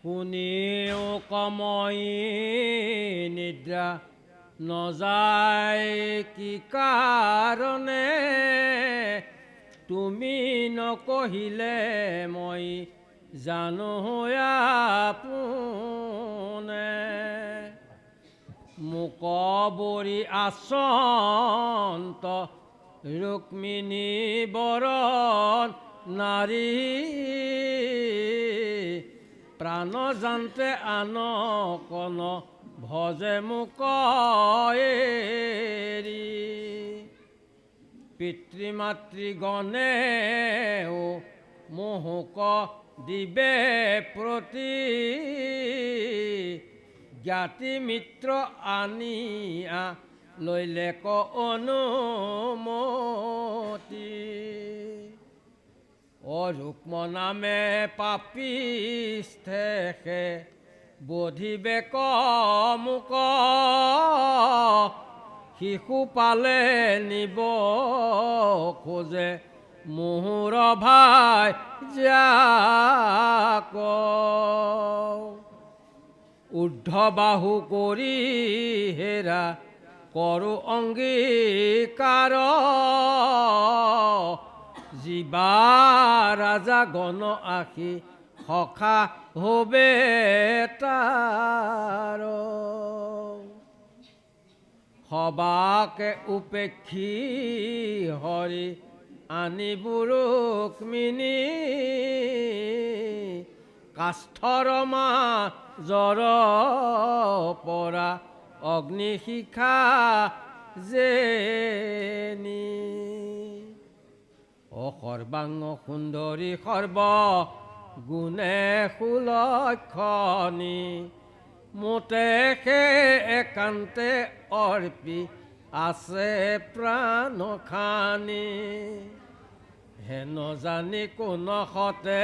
শুনিও কমই নিদ্ৰা নযায় কি কাৰণে তুমি নকহিলে মই জানো আপোনে মুকবৰি আচন্ত ৰুক্মিণী বৰণ নাৰী প্ৰাণ জান্তে আন কন ভজে মোক এৰি পিতৃমাতৃগণেও মোহক দিবে প্ৰতি জ্ঞাতি মিত্ৰ আনিয়া লৈলে ক অনুমতি অৰুক্ম নামে পাপিষ্ঠেকে বধিবে ক মোক শিশু পালে নিব খোজে মোহৰ ভাই যাক ঊৰ্ধ্ববাহু কৰি হেৰা কৰো অংগীকাৰ জীৱা ৰাজা গণ আখি সখা হবে তাৰ সবাকে উপেক্ষী হৰি আনিবু ৰুক্মিণী কাষ্ঠৰ মাজৰ পৰা অগ্নিশিখা যেনি সৰ্বাংগ সুন্দৰী সৰ্ব গুণে সুলক্ষণী মোতেকে একান্তে অৰ্পি আছে প্ৰাণ খানি হেন জানি কোন সতে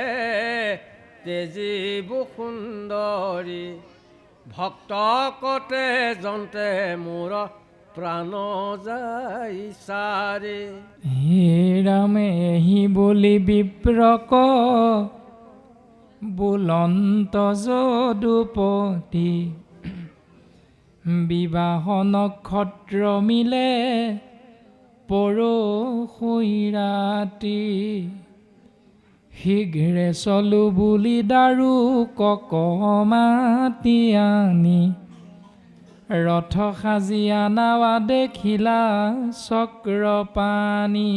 তেজীবু সুন্দৰী ভক্ত কতে জন্তে মোৰ প্ৰাণ যাই চাৰে হে ৰামে হি বুলি বিপ্ৰক বুলন্ত যদুপতি বিবাহ নক্ষত্ৰ মিলে পৰশুই ৰাতি শীঘ্ৰে চলো বুলি দাৰু কক মাতি আনি ৰথ সাজি আনাৱা দেখিলা চক্ৰপাণি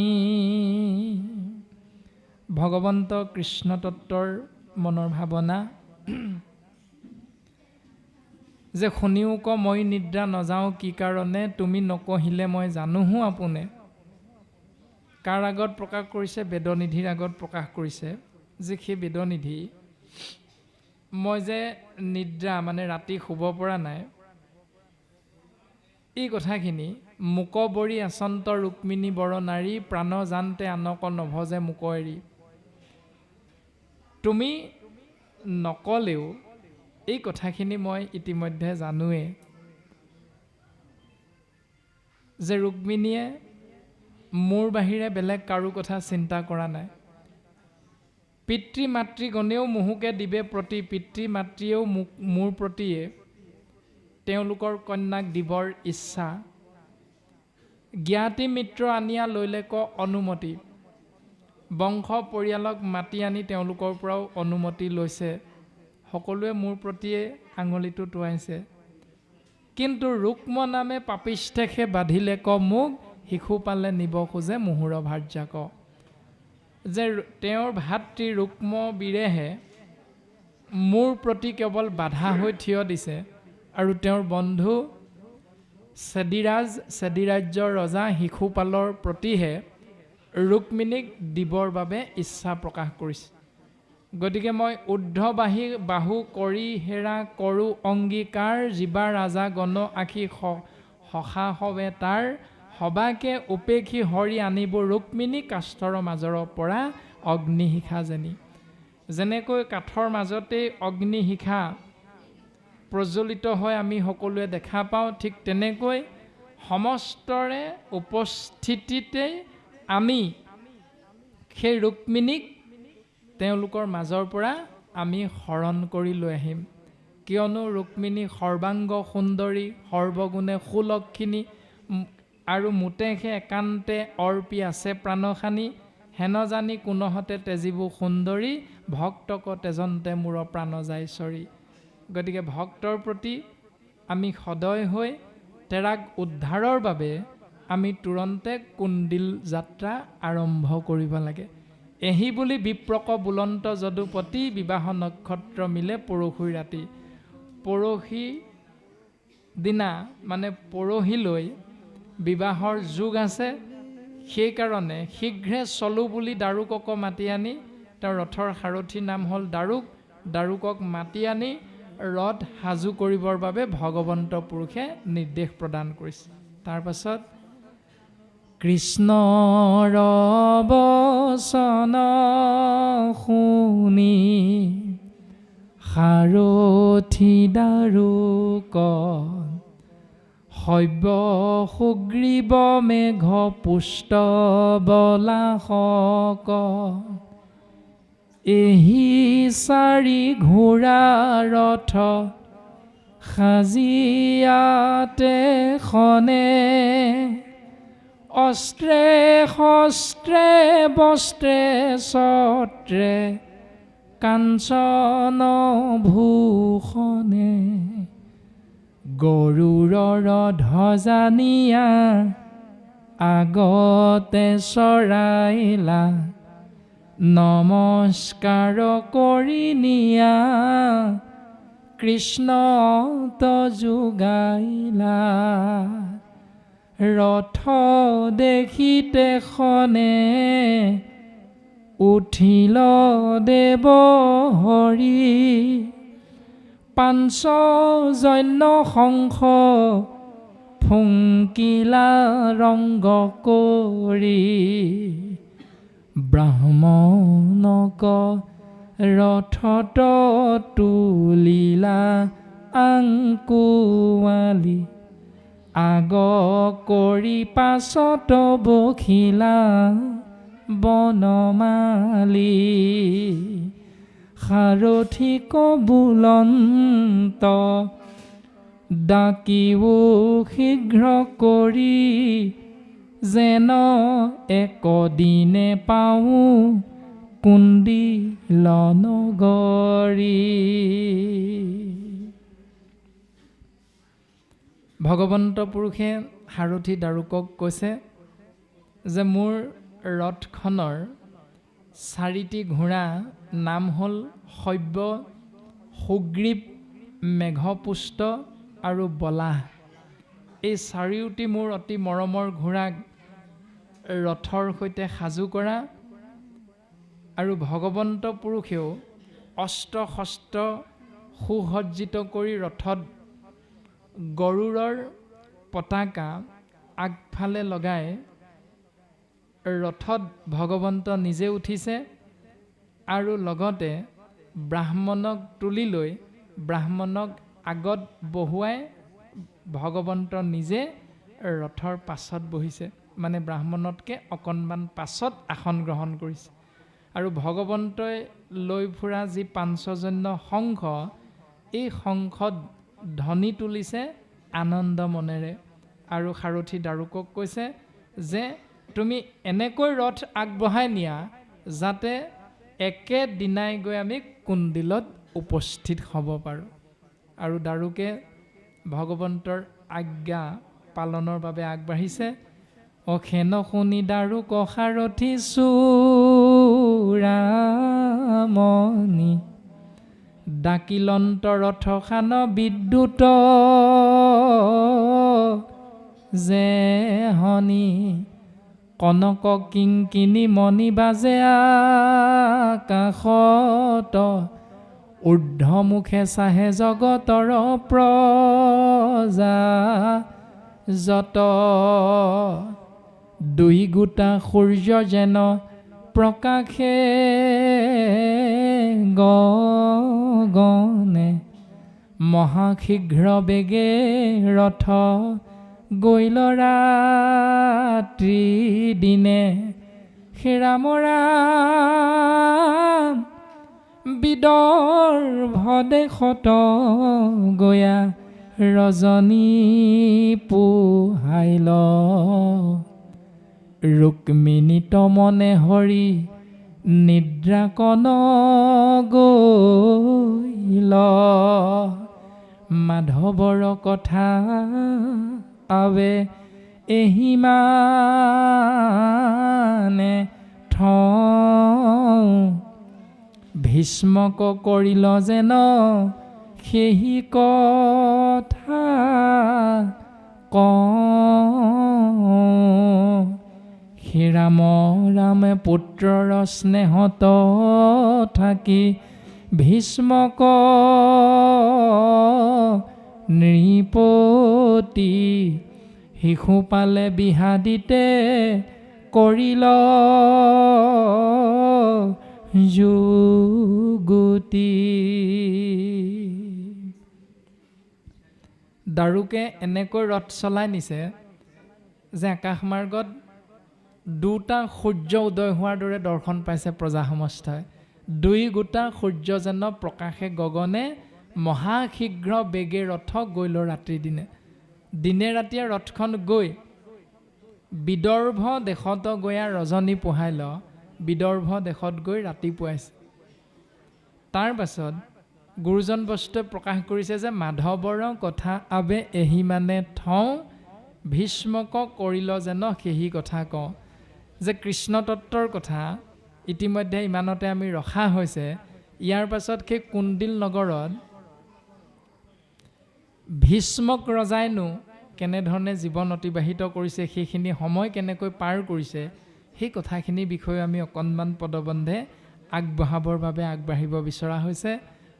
ভগৱন্ত কৃষ্ণ তত্বৰ মনৰ ভাৱনা যে শুনিও ক মই নিদ্ৰা নযাওঁ কি কাৰণে তুমি নকহিলে মই জানোহো আপোনে কাৰ আগত প্ৰকাশ কৰিছে বেদনিধিৰ আগত প্ৰকাশ কৰিছে যে সেই বেদনিধি মই যে নিদ্ৰা মানে ৰাতি শুব পৰা নাই এই কথাখিনি মুকবৰি আচন্ত ৰুক্মিণী বৰ নাৰী প্ৰাণ জানতে আনক নভজে মোক এৰি তুমি নকলেও এই কথাখিনি মই ইতিমধ্যে জানোৱে যে ৰুক্মিণীয়ে মোৰ বাহিৰে বেলেগ কাৰো কথা চিন্তা কৰা নাই পিতৃ মাতৃগণেও মোহকে দিবে প্ৰতি পিতৃ মাতৃয়েও মোৰ প্ৰতিয়ে তেওঁলোকৰ কন্যাক দিবৰ ইচ্ছা জ্ঞাতি মিত্ৰ আনিয়া লৈলে ক অনুমতি বংশ পৰিয়ালক মাতি আনি তেওঁলোকৰ পৰাও অনুমতি লৈছে সকলোৱে মোৰ প্ৰতিয়ে আঙুলিটো টোৱাইছে কিন্তু ৰুক্ম নামে পাপিষ্ঠেকে বাধিলে ক মোক শিশু পালে নিব খোজে মোহৰ ভাৰ্যাক যে তেওঁৰ ভাতৃ ৰুক্ম বীৰেহে মোৰ প্ৰতি কেৱল বাধা হৈ থিয় দিছে আৰু তেওঁৰ বন্ধু চেদিৰাজ্যৰ ৰজা শিশুপালৰ প্ৰতিহে ৰুক্মিণীক দিবৰ বাবে ইচ্ছা প্ৰকাশ কৰিছে গতিকে মই বাহু কৰি হেৰা কৰোঁ অংগীকাৰ জীৱা ৰাজা গণ আখি সখা হবে তাৰ সবাকে উপেক্ষী হৰি আনিব ৰুক্মিণী কাষ্ঠৰ মাজৰ পৰা অগ্নিশিখা যেনেকৈ কাঠৰ মাজতেই অগ্নিশিখা প্ৰজ্বলিত হয় আমি সকলোৱে দেখা পাওঁ ঠিক তেনেকৈ সমস্তৰে উপস্থিতিতে আমি সেই ৰুক্মিণীক তেওঁলোকৰ মাজৰ পৰা আমি শৰণ কৰি লৈ আহিম। কিয়নো ৰুক্মিণী সৰ্বাংগ সুন্দৰী, সৰ্বগুণে সুলক্ষিণী, আৰু মোতেহে একান্তে অৰ্পি আছে প্ৰাণখানি, হেন জানি কোনহতে তেজিবু সুন্দৰী, ভক্তক তেজন্তে মূৰ প্ৰাণ যায় চৰি। গতিকে ভক্তৰ প্ৰতি আমি সদয় হৈ তেৰাক উদ্ধাৰৰ বাবে আমি তুৰন্তে কুণ্ডিল যাত্ৰা আৰম্ভ কৰিব লাগে। এহি বুলি বিপ্ৰক বুলন্ত যদুপতি, বিবাহ নক্ষত্ৰ মিলে পৰশুই ৰাতি। পৰহি দিনা মানে পৰহিলৈ বিবাহৰ যোগ আছে। সেইকাৰণে শীঘ্ৰে চলো বুলি দাৰুকক মাতি আনি, তেওঁৰ ৰথৰ সাৰথীৰ নাম হ'ল দাৰুক, দাৰুকক মাতি আনি ৰথ সাজু কৰিবৰ বাবে ভগৱন্ত পুৰুষে নিৰ্দেশ প্ৰদান কৰিছে। তাৰ পাছত কৃষ্ণৰ বচন শুনি সাৰথি দাৰুক, শব্য সুগ্ৰীৱ মেঘ পুষ্ট বলাশক, এহি চাৰি ঘোঁৰা ৰথ সাজিয়াতে খনে, অস্ত্ৰে শস্ত্ৰে বস্ত্ৰে ছত্ৰে কাঞ্চন ভূষণে, গৰুড়ৰ ধ্বজা নিয়া আগতে চৰাইলা, নমস্কাৰ কৰি নিয়া কৃষ্ণ যোগাইলা, ৰথ দেখিতে খনে উঠিল দেৱ হৰি, পাঞ্চ জন্য শংখ ফুংকিলা ৰংগ কৰি, ব্ৰাহ্মণক ৰথত তুলিলা আংকুৱালি, আগ কৰি পাছত বখিলা বনমালী, সাৰথিক বুলন্ত ডাকিও শীঘ্ৰ কৰি, যেন একদিনে পাওঁ কুণ্ডিল নগৰী। ভগৱন্ত পুৰুষে সাৰথি দাৰুকক কৈছে যে মোৰ ৰথখনৰ চাৰিটি ঘোঁৰা নাম হ'ল শব্য, সুগ্ৰীৱ, মেঘপুষ্ট আৰু বলাহ। এই চাৰিওটি মোৰ অতি মৰমৰ ঘোঁৰাক ৰথৰ সৈতে সাজু কৰা, আৰু ভগৱন্ত পুৰুষেও অস্ত্ৰ শস্ত্ৰ সুসজ্জিত কৰি ৰথত গৰুড়ৰ পতাকা আগফালে লগাই ৰথত ভগৱন্ত নিজে উঠিছে, আৰু লগতে ব্ৰাহ্মণক তুলি লৈ ব্ৰাহ্মণক আগত বহুৱাই ভগৱন্ত নিজে ৰথৰ পাছত বহিছে, মানে ব্ৰাহ্মণতকৈ অকণমান পাছত আসন গ্ৰহণ কৰিছে। আৰু ভগৱন্তই লৈ ফুৰা যি পাঞ্চজন্য শংখ, এই শংখত ধ্বনি তুলিছে আনন্দ মনেৰে। আৰু সাৰথি দাৰুকক কৈছে যে তুমি এনেকৈ ৰথ আগবঢ়াই নিয়া যাতে একেদিনাই গৈ আমি কুণ্ডিলত উপস্থিত হ'ব পাৰোঁ। আৰু দাৰুকে ভগৱন্তৰ আজ্ঞা পালনৰ বাবে আগবাঢ়িছে। অখেন শুনি দাৰুক সাৰথি চূড়ামণি, ডাকিলন্ত ৰথ খান বিদ্যুত যে হনি, কনক কিংকিনী মণি বাজে আকাশত, ঊৰ্ধ্বমুখে চাহে জগতৰ প্ৰজা যত, দুই গোটা সূৰ্য যেন প্ৰকাশে গগনে, মহাশীঘ্ৰ বেগে ৰথ গৈল ৰাত্ৰি দিনে, ৰাম ৰাম বিদৰ্ভ দেশত গয়া ৰজনী পোহাইল ৰুক্মিণী তমনে হৰি নিদ্ৰাকন গৈল মাধৱৰ কথা আবে এহিমানে থওঁ ভীষ্মক কৰিল যেন সেহি কথা কওঁ হে ৰাম ৰামে পুত্ৰৰ স্নেহত থাকি ভীষ্মক নৃপতি শিশু পালে বিহাদিতে কৰিল যুগুতি। দাৰুকে এনেকৈ ৰথ চলাই নিছে যে আকাশমাৰ্গত দুটা সূৰ্য উদয় হোৱাৰ দৰে দৰ্শন পাইছে প্ৰজা সমষ্টাই। দুই গোটা সূৰ্য যেন প্ৰকাশে গগনে মহাশীঘ্ৰ বেগে ৰথ গৈল ৰাতি দিনে। দিনে ৰাতিয়ে ৰথখন গৈ বিদৰ্ভ দেশত গয়া ৰজনী পোহাইল বিদৰ্ভ দেশত গৈ ৰাতি পুৱাইছে। তাৰ পাছত গুৰুজন বস্তুৱে প্ৰকাশ কৰিছে যে মাধৱৰ কথা আবে এহি মানে থওঁ ভীষ্মক কৰিল যেন সেহি কথা কওঁ। যে কৃষ্ণ তত্ত্বৰ কথা ইতিমধ্যে ইমানতে আমি ৰখা হৈছে। ইয়াৰ পাছত সেই কুণ্ডিল নগৰত ভীষ্মক ৰজাইনো কেনেধৰণে জীৱন অতিবাহিত কৰিছে, সেইখিনি সময় কেনেকৈ পাৰ কৰিছে, সেই কথাখিনিৰ বিষয়ে আমি অকণমান পদবন্ধে আগবঢ়াবৰ বাবে আগবাঢ়িব বিচৰা হৈছে।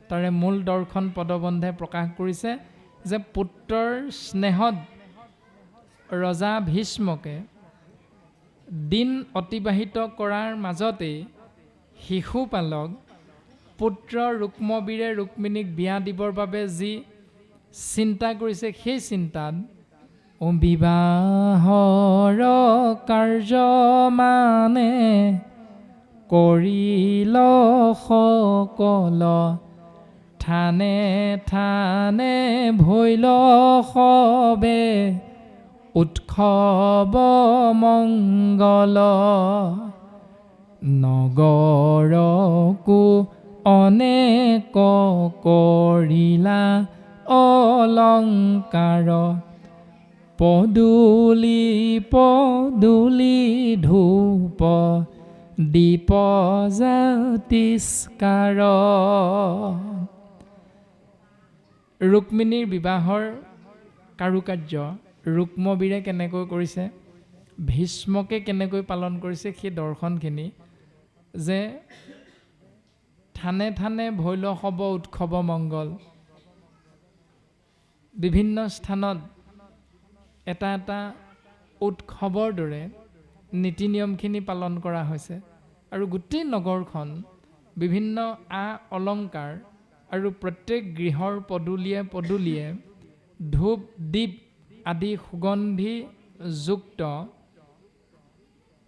তাৰে মূল দৰ্শন পদবন্ধে প্ৰকাশ কৰিছে যে পুত্ৰৰ স্নেহত ৰজা ভীষ্মকে দিন অতিবাহিত কৰাৰ মাজতেই শিশুপালক পুত্ৰ ৰুক্মবীৰে ৰুক্মিণীক বিয়া দিবৰ বাবে যি চিন্তা কৰিছে, সেই চিন্তাত বিবাহৰ কাৰ্য মানে কৰিল সকল থানে থানে ভৈল সবে উৎসৱ মংগল নগৰকো অনেক কৰিলা অলংকাৰ পদূলি পদূলি ধূপ দীপ জাতিষ্কাৰ। ৰুক্মিণীৰ বিবাহৰ কাৰুকাৰ্য ৰুক্মবীৰে কেনেকৈ কৰিছে, ভীষ্মকে কেনেকৈ পালন কৰিছে, সেই দৰ্শনখিনি যে থানে থানে ভৈল সব উৎসৱ মংগল। বিভিন্ন স্থানত এটা এটা উৎসৱৰ দৰে নীতি নিয়মখিনি পালন কৰা হৈছে আৰু গোটেই নগৰখন বিভিন্ন অলংকাৰ আৰু প্ৰত্যেক গৃহৰ পদূলিয়ে পদূলিয়ে ধূপ দীপ আদি সুগন্ধিযুক্ত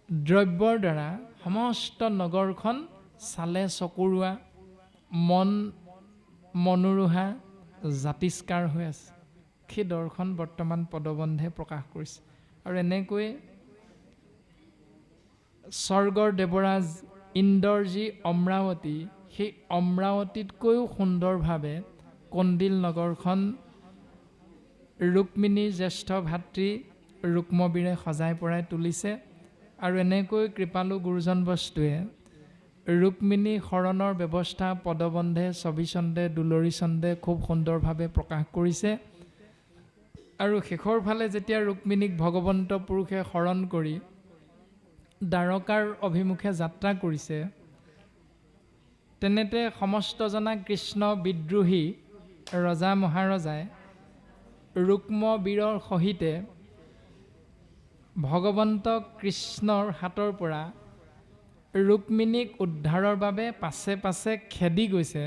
দ্ৰব্যৰ দ্বাৰা সমস্ত নগৰখন চালে চকুৰোৱা মন মনোৰোহা জাতিষ্কাৰ হৈ আছে। সেই দৰ্শন বৰ্তমান পদবন্ধে প্ৰকাশ কৰিছে। আৰু এনেকৈ স্বৰ্গৰ দেৱৰাজ ইন্দ্ৰৰ যি অমৰাৱতী, সেই অমৰাৱতীতকৈও সুন্দৰভাৱে কণ্ডিল নগৰখন ৰুক্মিণীৰ জ্যেষ্ঠ ভাতৃ ৰুক্মবীৰে সজাই পৰাই তুলিছে। আৰু এনেকৈ কৃপালু গুৰুজন বস্তুৱে ৰুক্মিণী শৰণৰ ব্যৱস্থা পদবন্ধে ছবিচন্দে দুলৰী চন্দে খুব সুন্দৰভাৱে প্ৰকাশ কৰিছে। আৰু শেষৰ ফালে যেতিয়া ৰুক্মিণীক ভগৱন্ত পুৰুষে শৰণ কৰি দ্বাৰকাৰ অভিমুখে যাত্ৰা কৰিছে, তেনেতে সমস্ত জনা কৃষ্ণ বিদ্ৰোহী ৰজা মহাৰজাই ৰুক্মবীৰৰ সহিতে ভগৱন্ত কৃষ্ণৰ হাতৰ পৰা ৰুক্মিণীক উদ্ধাৰৰ বাবে পাছে পাছে খেদি গৈছে।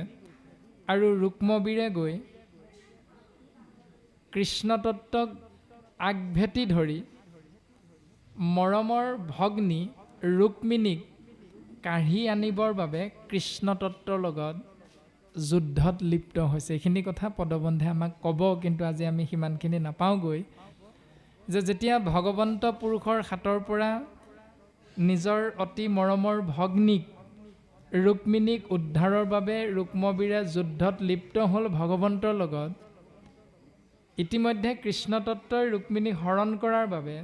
আৰু ৰুক্মবীৰে গৈ কৃষ্ণতত্ত্বক আগভেটি ধৰি মৰমৰ ভগ্নী ৰুক্মিণীক কাঢ়ি আনিবৰ বাবে কৃষ্ণ তত্ত্বৰ লগত যুদ্ধত লিপ্ত হৈছে। এইখিনি কথা পদবন্ধে আমাক ক'ব, কিন্তু আজি আমি সিমানখিনি নাপাওঁগৈ। যে যেতিয়া ভগৱন্ত পুৰুষৰ হাতৰ পৰা নিজৰ অতি মৰমৰ ভগ্নীক ৰুক্মিণীক উদ্ধাৰৰ বাবে ৰুক্মবীৰে যুদ্ধত লিপ্ত হ'ল ভগৱন্তৰ লগত, ইতিমধ্যে কৃষ্ণতত্ত্বই ৰুক্মিণীক হৰণ কৰাৰ বাবে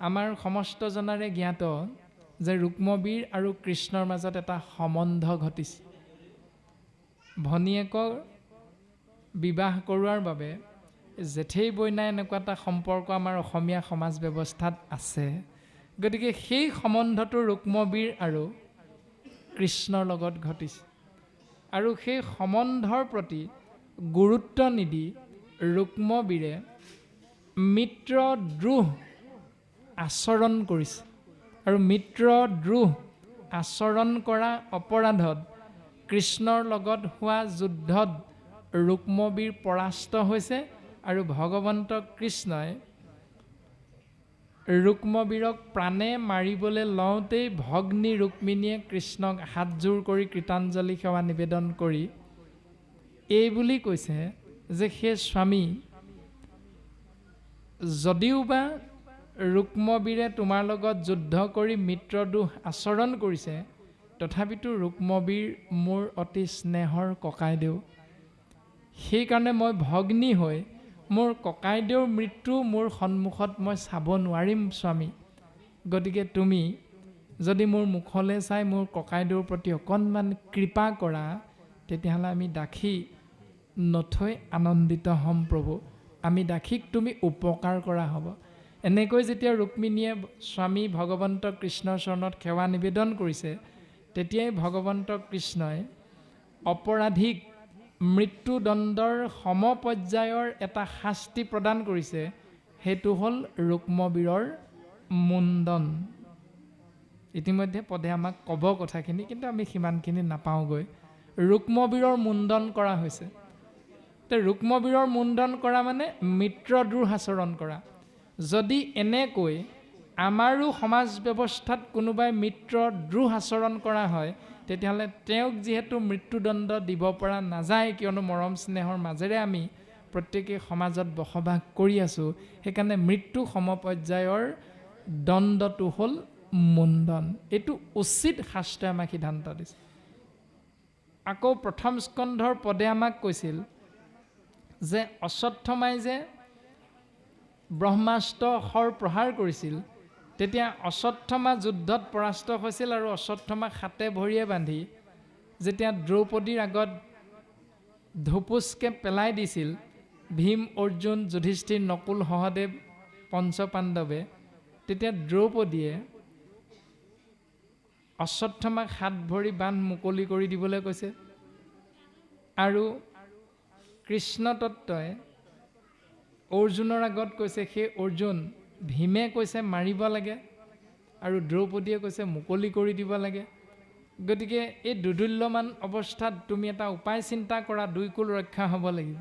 আমাৰ সমস্ত জনাৰে জ্ঞাত যে ৰুক্মবীৰ আৰু কৃষ্ণৰ মাজত এটা সম্বন্ধ ঘটিছে। ভনীয়েকক বিবাহ কৰোৱাৰ বাবে জেঠেই বইনা এনেকুৱা এটা সম্পৰ্ক আমাৰ অসমীয়া সমাজ ব্যৱস্থাত আছে। গতিকে সেই সম্বন্ধটো ৰুক্মবীৰ আৰু কৃষ্ণৰ লগত ঘটিছে, আৰু সেই সম্বন্ধৰ প্ৰতি গুৰুত্ব নিদি ৰুক্মবীৰে মিত্ৰদ্ৰোহ আচৰণ কৰিছে, আৰু মিত্ৰদ্ৰোহ আচৰণ কৰা অপৰাধত কৃষ্ণৰ লগত হোৱা যুদ্ধত ৰুক্মবীৰ পৰাস্ত হৈছে, আৰু ভগৱন্ত কৃষ্ণই ৰুক্মবীৰক প্ৰাণে মাৰিবলৈ লওঁতেই ভগ্নী ৰুক্মিণীয়ে কৃষ্ণক হাতযোৰ কৰি কৃতাঞ্জলি সেৱা নিবেদন কৰি এই বুলি কৈছে যে সেই স্বামী, যদিওবা ৰুক্মবীৰে তোমাৰ লগত যুদ্ধ কৰি মিত্ৰদোষ আচৰণ কৰিছে, তথাপিতো ৰুক্মবীৰ মোৰ অতি স্নেহৰ ককাইদেউ। সেইকাৰণে মই ভগ্নী হৈ মোৰ ককাইদেউৰ মৃত্যু মোৰ সন্মুখত মই চাব নোৱাৰিম স্বামী। গতিকে তুমি যদি মোৰ মুখলৈ চাই মোৰ ককাইদেউৰ প্ৰতি অকণমান কৃপা কৰা, তেতিয়াহ'লে আমি দাসী নথৈ আনন্দিত হ'ম প্ৰভু, আমি দাসীক তুমি উপকাৰ কৰা হ'ব। এনেকৈ যেতিয়া ৰুক্মিণীয়ে স্বামী ভগৱন্ত কৃষ্ণৰ চৰণত সেৱা নিবেদন কৰিছে, তেতিয়াই ভগৱন্ত কৃষ্ণই অপৰাধীক মৃত্যুদণ্ডৰ সমপৰ্যায়ৰ এটা শাস্তি প্ৰদান কৰিছে, সেইটো হ'ল ৰুক্মবীৰৰ মুণ্ডন। ইতিমধ্যে পদে আমাক ক'ব কথাখিনি, কিন্তু আমি সিমানখিনি নাপাওঁগৈ। ৰুক্মবীৰৰ মুণ্ডন কৰা হৈছে। তে ৰুক্মবীৰৰ মুণ্ডন কৰা মানে মিত্ৰদ্ৰোহ আচৰণ কৰা। যদি এনেকৈ আমাৰো সমাজ ব্যৱস্থাত কোনোবাই মিত্ৰদ্ৰোহ আচৰণ কৰা হয়, তেতিয়াহ'লে তেওঁক যিহেতু মৃত্যুদণ্ড দিব পৰা নাযায়, কিয়নো মৰম স্নেহৰ মাজেৰে আমি প্ৰত্যেকেই সমাজত বসবাস কৰি আছোঁ, সেইকাৰণে মৃত্যু সমপৰ্যায়ৰ দণ্ডটো হ'ল মুণ্ডন। এইটো উচিত শাস্ত্ৰই আমাক সিদ্ধান্ত দিছে। আকৌ প্ৰথম স্কন্ধৰ পদে আমাক কৈছিল যে অশ্বত্থমাই যে ব্ৰহ্মাস্ত্ৰ শৰ প্ৰহাৰ কৰিছিল, তেতিয়া অশ্বত্থমা যুদ্ধত পৰাস্ত হৈছিল, আৰু অশ্বত্থমাক হাতে ভৰিয়ে বান্ধি যেতিয়া দ্ৰৌপদীৰ আগত ধুপুচকে পেলাই দিছিল ভীম, অৰ্জুন, যুধিষ্ঠিৰ, নকুল, সহদেৱ, পঞ্চপাণ্ডৱে, তেতিয়া দ্ৰৌপদীয়ে অশ্বত্থমাক হাত ভৰি বান্ধ মুকলি কৰি দিবলৈ কৈছে, আৰু কৃষ্ণতত্ত্বই অৰ্জুনৰ আগত কৈছে, সেই অৰ্জুন ভীমে কৈছে মাৰিব লাগে, আৰু দ্ৰৌপদীয়ে কৈছে মুকলি কৰি দিব লাগে। গতিকে এই দুদুল্যমান অৱস্থাত তুমি এটা উপায় চিন্তা কৰা, দুইকুল ৰক্ষা হ'ব লাগিব।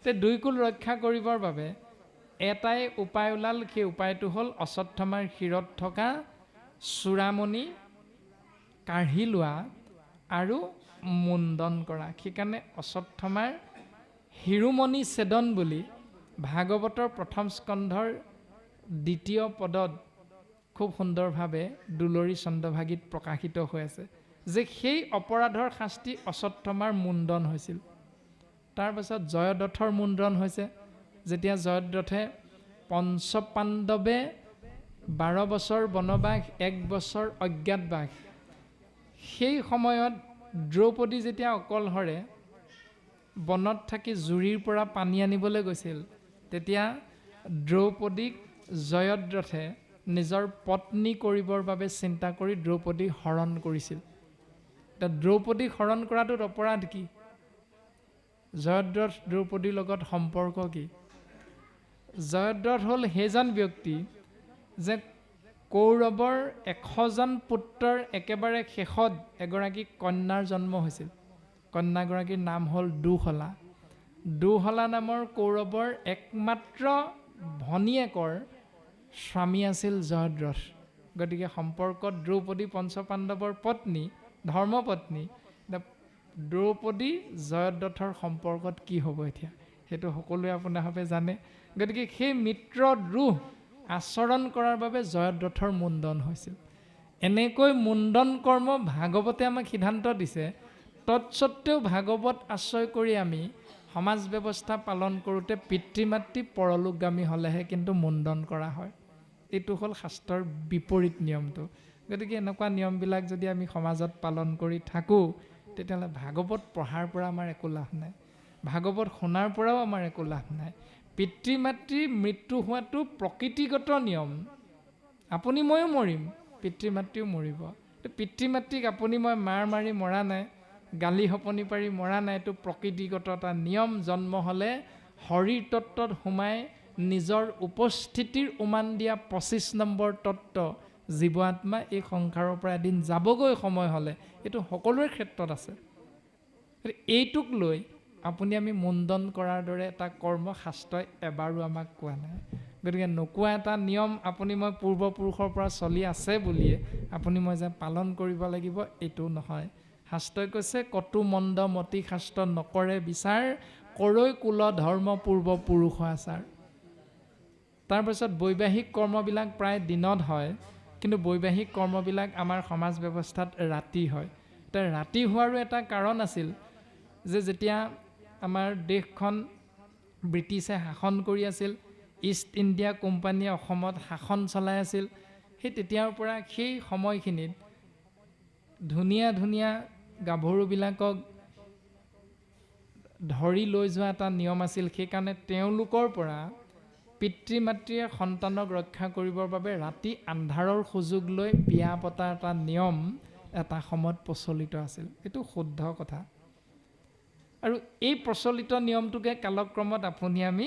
তে দুইকুল ৰক্ষা কৰিবৰ বাবে এটাই উপায় ওলাল, সেই উপায়টো হ'ল অশ্বত্থমাৰ শিৰত থকা চূড়ামণি কাঢ়ি লোৱা আৰু মুণ্ডন কৰা। সেইকাৰণে অশ্বত্থমাৰ শিৰোমণি ছেদন বুলি ভাগৱতৰ প্ৰথম স্কন্ধৰ দ্বিতীয় পদত খুব সুন্দৰভাৱে দুলৰী চন্দ্ৰভাগীত প্ৰকাশিত হৈ আছে যে সেই অপৰাধৰ শাস্তি অশ্বত্থমাৰ মুণ্ডন হৈছিল। তাৰপাছত জয়দ্ৰথৰ মুণ্ডন হৈছে, যেতিয়া জয়দ্ৰথে পঞ্চপাণ্ডৱে 12 বছৰ বনবাস, 1 বছৰ অজ্ঞাতবাস, সেই সময়ত দ্ৰৌপদী যেতিয়া অকলহৰে বনত থাকি জুৰিৰ পৰা পানী আনিবলৈ গৈছিল, তেতিয়া দ্ৰৌপদীক জয়দ্ৰথে নিজৰ পত্নী কৰিবৰ বাবে চিন্তা কৰি দ্ৰৌপদীক হৰণ কৰিছিল। এতিয়া দ্ৰৌপদীক হৰণ কৰাটোত অপৰাধ কি? জয়দ্ৰথ দ্ৰৌপদীৰ লগত সম্পৰ্ক কি? জয়দ্ৰথ হ'ল সেইজন ব্যক্তি যে কৌৰৱৰ 100জন পুত্ৰৰ একেবাৰে শেষত এগৰাকী কন্যাৰ জন্ম হৈছিল। কন্যাগৰাকীৰ নাম হ'ল দুশলা। দুশলা নামৰ কৌৰৱৰ একমাত্ৰ ভনীয়েকৰ স্বামী আছিল জয়দ্ৰথ। গতিকে সম্পৰ্কত দ্ৰৌপদী পঞ্চপাণ্ডৱৰ পত্নী, ধৰ্মপত্নী। দ্ৰৌপদী জয়দ্ৰথৰ সম্পৰ্কত কি হ'ব এতিয়া সেইটো সকলোৱে আপোনাৰভাৱে জানে। গতিকে সেই মিত্ৰ দ্ৰোহ আচৰণ কৰাৰ বাবে জয়দ্ৰথৰ মুণ্ডন হৈছিল। এনেকৈ মুণ্ডন কৰ্ম ভাগৱতে আমাক সিদ্ধান্ত দিছে। তৎসত্ত্বেও ভাগৱত আশ্ৰয় কৰি আমি সমাজ ব্যৱস্থা পালন কৰোঁতে পিতৃ মাতৃ পৰলোকগামী হ'লেহে কিন্তু মুণ্ডন কৰা হয়। এইটো হ'ল শাস্ত্ৰৰ বিপৰীত নিয়মটো। গতিকে এনেকুৱা নিয়মবিলাক যদি আমি সমাজত পালন কৰি থাকোঁ তেতিয়াহ'লে ভাগৱত পঢ়াৰ পৰা আমাৰ একো লাভ নাই, ভাগৱত শুনাৰ পৰাও আমাৰ একো লাভ নাই। পিতৃ মাতৃৰ মৃত্যু হোৱাটো প্ৰকৃতিগত নিয়ম। আপুনি ময়ো মৰিম, পিতৃ মাতৃও মৰিব। পিতৃ মাতৃক আপুনি মই মাৰ মাৰি মৰা নাই, গালি সপনি পাৰি মৰা নাই। এইটো প্ৰকৃতিগত এটা নিয়ম। জন্ম হ'লে শৰীৰ তত্ত্বত সোমাই নিজৰ উপস্থিতিৰ উমান দিয়া 25 নম্বৰ তত্ত্ব জীৱ আত্মা এই সংসাৰৰ পৰা এদিন যাবগৈ সময় হ'লে। এইটো সকলোৰে ক্ষেত্ৰত আছে। এইটোক লৈ আপুনি আমি মুণ্ডন কৰাৰ দৰে এটা কৰ্ম শাস্ত্ৰই এবাৰো আমাক কোৱা নাই। গতিকে নোকোৱা এটা নিয়ম আপুনি মই পূৰ্বপুৰুষৰ পৰা চলি আছে বুলিয়ে আপুনি মই যে পালন কৰিব লাগিব এইটো নহয়। শাস্ত্ৰই কৈছে কটু মন্দ মতি শাস্ত্ৰ নকৰে বিচাৰ, কৰৈ কুল ধৰ্ম পূৰ্বপুৰুষ আচাৰ। তাৰপিছত বৈবাহিক কৰ্মবিলাক প্ৰায় দিনত হয়, কিন্তু বৈবাহিক কৰ্মবিলাক আমাৰ সমাজ ব্যৱস্থাত ৰাতি হয়। এতিয়া ৰাতি হোৱাৰো এটা কাৰণ আছিল যে যেতিয়া আমাৰ দেশখন ব্ৰিটিছে শাসন কৰি আছিল, ইষ্ট ইণ্ডিয়া কোম্পানীয়ে অসমত শাসন চলাই আছিল, সেই তেতিয়াৰ পৰা সেই সময়খিনিত ধুনীয়া ধুনীয়া গাভৰুবিলাকক ধৰি লৈ যোৱা এটা নিয়ম আছিল। সেইকাৰণে তেওঁলোকৰ পৰা পিতৃ মাতৃয়ে সন্তানক ৰক্ষা কৰিবৰ বাবে ৰাতি আন্ধাৰৰ সুযোগ লৈ বিয়া পতা এটা নিয়ম এটা সময়ত প্ৰচলিত আছিল। এইটো শুদ্ধ কথা। আৰু এই প্ৰচলিত নিয়মটোকে কালক্ৰমত আপুনি আমি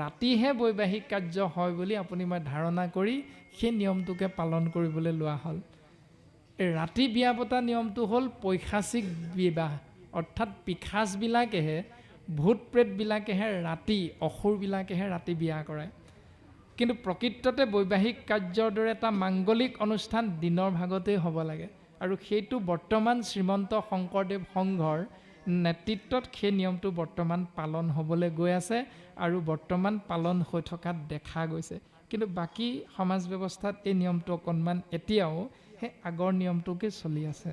ৰাতিহে বৈবাহিক কাৰ্য হয় বুলি আপুনি মই ধাৰণা কৰি সেই নিয়মটোকে পালন কৰিবলৈ লোৱা হ'ল। এই ৰাতি বিয়া পতা নিয়মটো হ'ল পৈশাচিক বিবাহ, অৰ্থাৎ পিশাচবিলাকেহে, ভূত প্ৰেতবিলাকেহে ৰাতি, অসুৰবিলাকেহে ৰাতি বিয়া কৰায়। কিন্তু প্ৰকৃততে বৈবাহিক কাৰ্যৰ দৰে এটা মাংগলিক অনুষ্ঠান দিনৰ ভাগতেই হ'ব লাগে। আৰু সেইটো বৰ্তমান শ্ৰীমন্ত শংকৰদেৱ সংঘৰ নেতৃত্বত সেই নিয়মটো বৰ্তমান পালন হ'বলৈ গৈ আছে আৰু বৰ্তমান পালন হৈ থকাত দেখা গৈছে। কিন্তু বাকী সমাজ ব্যৱস্থাত এই নিয়মটো অকণমান এতিয়াও সেই আগৰ নিয়মটোকে চলি আছে।